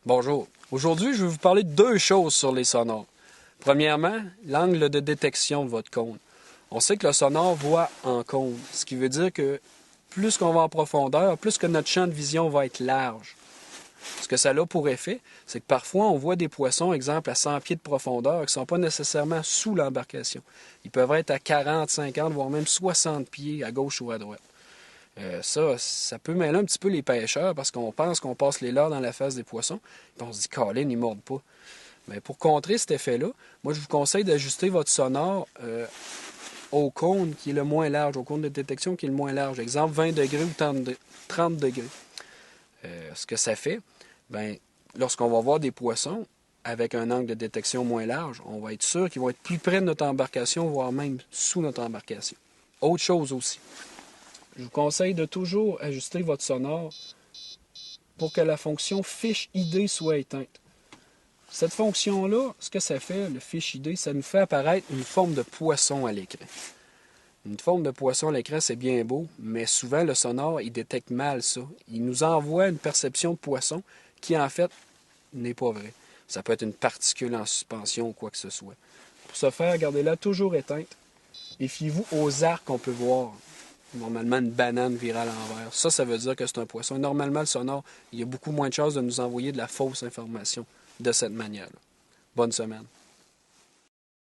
Bonjour. Aujourd'hui, je vais vous parler de deux choses sur les sonars. Premièrement, l'angle de détection de votre cône. On sait que le sonar voit en cône, ce qui veut dire que plus qu'on va en profondeur, plus que notre champ de vision va être large. Ce que ça a pour effet, c'est que parfois on voit des poissons, exemple à 100 pieds de profondeur, qui ne sont pas nécessairement sous l'embarcation. Ils peuvent être à 40, 50, voire même 60 pieds à gauche ou à droite. Ça peut mêler un petit peu les pêcheurs parce qu'on pense qu'on passe les leurres dans la face des poissons. Puis on se dit, Colin, ils ne mordent pas. Mais pour contrer cet effet-là, moi, je vous conseille d'ajuster votre sonore au cône qui est le moins large, au cône de détection qui est le moins large. Exemple, 20 degrés ou 30 degrés. Ce que ça fait, bien, lorsqu'on va voir des poissons avec un angle de détection moins large, on va être sûr qu'ils vont être plus près de notre embarcation, voire même sous notre embarcation. Autre chose aussi, je vous conseille de toujours ajuster votre sonore pour que la fonction fiche ID soit éteinte. Cette fonction-là, ce que ça fait, le fiche ID, ça nous fait apparaître une forme de poisson à l'écran. Une forme de poisson à l'écran, c'est bien beau, mais souvent le sonore, il détecte mal ça. Il nous envoie une perception de poisson qui, en fait, n'est pas vraie. Ça peut être une particule en suspension ou quoi que ce soit. Pour ce faire, gardez-la toujours éteinte et fiez-vous aux arcs qu'on peut voir. Normalement, une banane virée à l'envers. Ça veut dire que c'est un poisson. Et normalement, le sonore, il y a beaucoup moins de chances de nous envoyer de la fausse information de cette manière-là. Bonne semaine.